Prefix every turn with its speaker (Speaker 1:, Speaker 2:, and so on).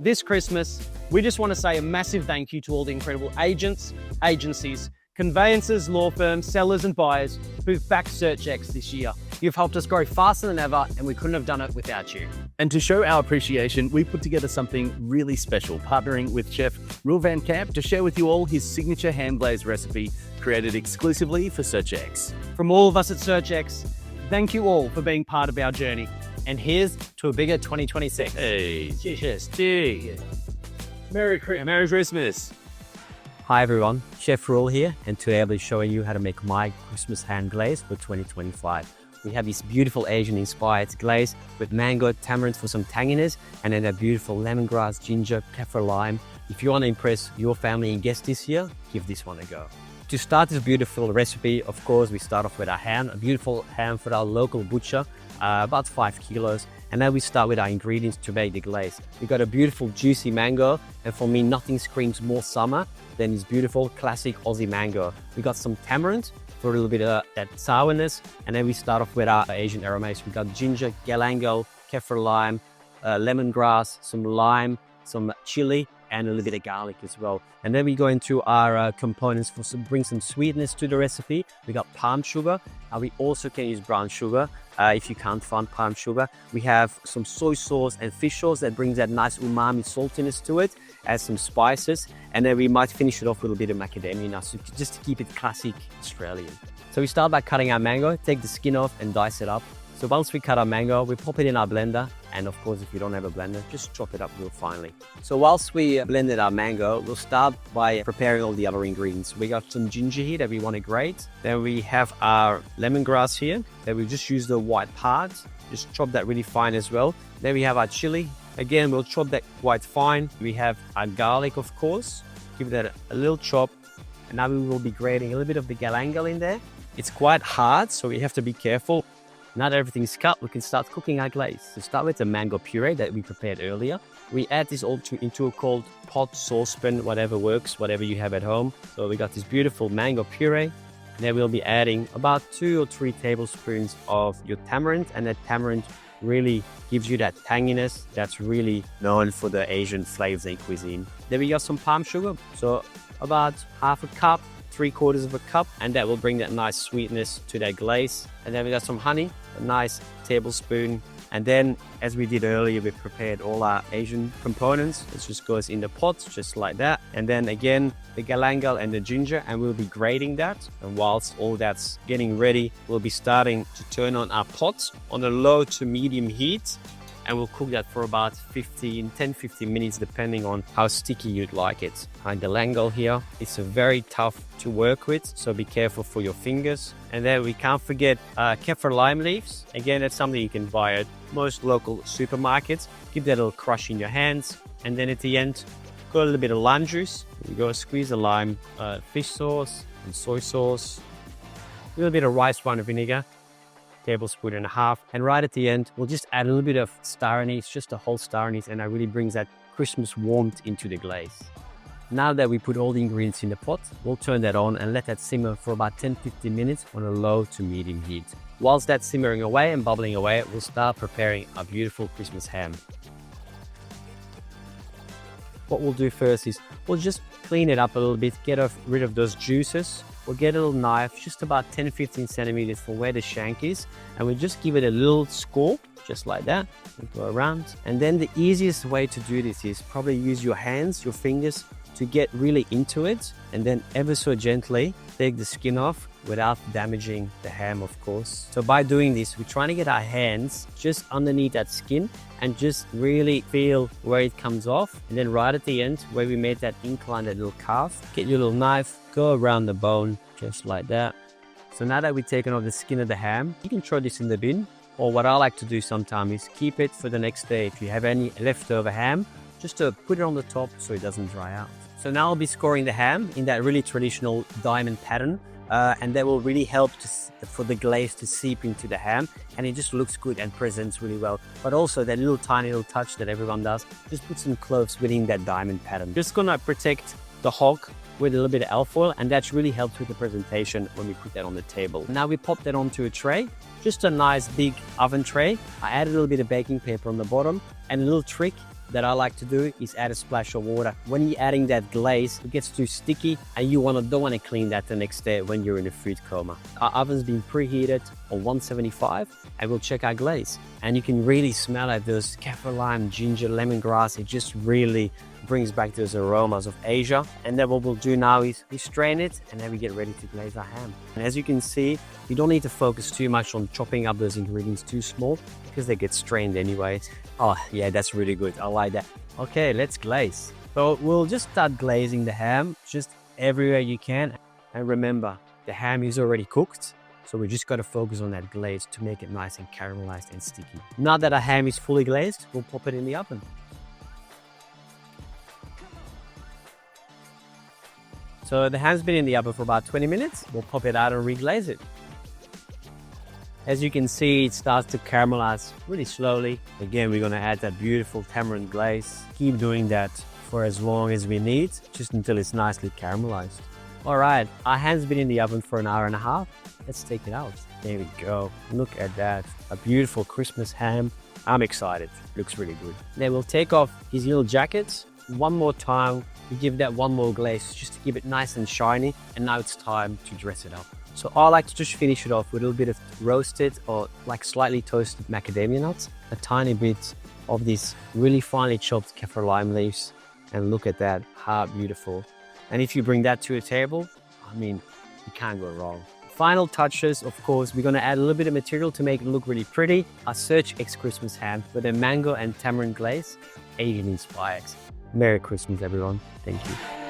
Speaker 1: This Christmas, we just want to say a massive thank you to all the incredible agents, agencies, conveyancers, law firms, sellers and buyers who've backed SearchX this year. You've helped us grow faster than ever, and we couldn't have done it without you.
Speaker 2: And to show our appreciation, we put together something really special, partnering with Chef Roel Van Camp to share with you all his signature hand-glazed recipe created exclusively for SearchX.
Speaker 1: From all of us at SearchX, thank you all for being part of our journey. And here's to a bigger 2026.
Speaker 2: Hey,
Speaker 1: Cheers.
Speaker 2: cheers. Merry Christmas.
Speaker 3: Hi everyone, Chef Roel here, and today I'll be showing you how to make my Christmas hand glaze for 2025. We have this beautiful Asian-inspired glaze with mango, tamarind for some tanginess, and then a beautiful lemongrass, ginger, kaffir lime. If you want to impress your family and guests this year, give this one a go. To start this beautiful recipe, of course, we start off with our ham, a beautiful ham for our local butcher, about 5 kilos. And then we start with our ingredients to make the glaze. We got a beautiful juicy mango, and for me, nothing screams more summer than this beautiful classic Aussie mango. We got some tamarind for a little bit of that sourness, and then we start off with our Asian aromatics. We got ginger, galangal, kaffir lime, lemongrass, some lime, some chili, and a little bit of garlic as well. And then we go into our components for bring some sweetness to the recipe. We got palm sugar. We also can use brown sugar if you can't find palm sugar. We have some soy sauce and fish sauce that brings that nice umami saltiness to it. Add some spices, and then we might finish it off with a bit of macadamia nuts, just to keep it classic Australian. So we start by cutting our mango, take the skin off and dice it up. So once we cut our mango, we pop it in our blender. And of course, if you don't have a blender, just chop it up real finely. So whilst we blended our mango, we'll start by preparing all the other ingredients. We got some ginger here that we want to grate. Then we have our lemongrass here that we just use the white parts. Just chop that really fine as well. Then we have our chili. Again, we'll chop that quite fine. We have our garlic, of course. Give that a little chop. And now we will be grating a little bit of the galangal in there. It's quite hard, so we have to be careful. Now that everything's cut, we can start cooking our glaze. So start with the mango puree that we prepared earlier. We add this all into a cold pot, saucepan, whatever works, whatever you have at home. So we got this beautiful mango puree. And then we'll be adding about 2 or 3 tablespoons of your tamarind. And that tamarind really gives you that tanginess that's really known for the Asian flavors and cuisine. Then we got some palm sugar. So about half a cup, 3/4 of a cup, and that will bring that nice sweetness to that glaze. And then we got some honey, a nice tablespoon. And then, as we did earlier, we prepared all our Asian components. It just goes in the pot, just like that. And then again, the galangal and the ginger, and we'll be grating that. And whilst all that's getting ready, we'll be starting to turn on our pot on a low to medium heat. And we'll cook that for about 10-15 minutes, depending on how sticky you'd like it. Our galangal here, it's very tough to work with, so be careful for your fingers. And then we can't forget kaffir lime leaves. Again, that's something you can buy at most local supermarkets. Give that a little crush in your hands. And then at the end, got a little bit of lime juice. You go squeeze the lime, fish sauce and soy sauce, a little bit of rice wine vinegar, tablespoon and a half. And right at the end, we'll just add a little bit of star anise, just a whole star anise, and that really brings that Christmas warmth into the glaze. Now that we put all the ingredients in the pot, we'll turn that on and let that simmer for about 10-15 minutes on a low to medium heat. Whilst that's simmering away and bubbling away, we'll start preparing our beautiful Christmas ham. What we'll do first is we'll just clean it up a little bit, get rid of those juices. We'll get a little knife, just about 10-15 centimeters from where the shank is, and we'll just give it a little score, just like that. We'll go around. And then the easiest way to do this is probably use your hands, your fingers, to get really into it, and then ever so gently take the skin off without damaging the ham, of course. So by doing this, we're trying to get our hands just underneath that skin and just really feel where it comes off. And then right at the end, where we made that incline, that little carve, get your little knife, go around the bone, just like that. So now that we've taken off the skin of the ham, you can throw this in the bin. Or what I like to do sometimes is keep it for the next day. If you have any leftover ham, just to put it on the top so it doesn't dry out. So now I'll be scoring the ham in that really traditional diamond pattern. And that will really help for the glaze to seep into the ham, and it just looks good and presents really well. But also that little tiny little touch that everyone does, just put some cloves within that diamond pattern. Just gonna protect the hog with a little bit of alfoil, and that's really helped with the presentation when we put that on the table. Now we pop that onto a tray, just a nice big oven tray. I add a little bit of baking paper on the bottom, and a little trick, that I like to do is add a splash of water. When you're adding that glaze, it gets too sticky and you don't want to clean that the next day when you're in a food coma. Our oven's been preheated on 175 and we'll check our glaze. And you can really smell it, those kaffir lime, ginger, lemongrass. It just really brings back those aromas of Asia. And then what we'll do now is we strain it and then we get ready to glaze our ham. And as you can see, you don't need to focus too much on chopping up those ingredients too small because they get strained anyway. Oh yeah, that's really good. I like that. Okay, let's glaze. So we'll just start glazing the ham just everywhere you can. And remember, the ham is already cooked. So we just got to focus on that glaze to make it nice and caramelized and sticky. Now that our ham is fully glazed, we'll pop it in the oven. So the ham's been in the oven for about 20 minutes. We'll pop it out and reglaze it. As you can see, it starts to caramelize really slowly. Again, we're going to add that beautiful tamarind glaze. Keep doing that for as long as we need, just until it's nicely caramelized. All right, our ham's been in the oven for an hour and a half. Let's take it out. There we go. Look at that. A beautiful Christmas ham. I'm excited. Looks really good. Then we'll take off his little jackets. One more time, we give that one more glaze just to keep it nice and shiny. And now it's time to dress it up. So I like to just finish it off with a little bit of roasted or like slightly toasted macadamia nuts, a tiny bit of this really finely chopped kaffir lime leaves. And look at that, how beautiful. And if you bring that to a table, I mean, you can't go wrong. Final touches, of course, we're going to add a little bit of material to make it look really pretty. Our SearchX Christmas ham with a mango and tamarind glaze, Asian inspired. Merry Christmas, everyone. Thank you.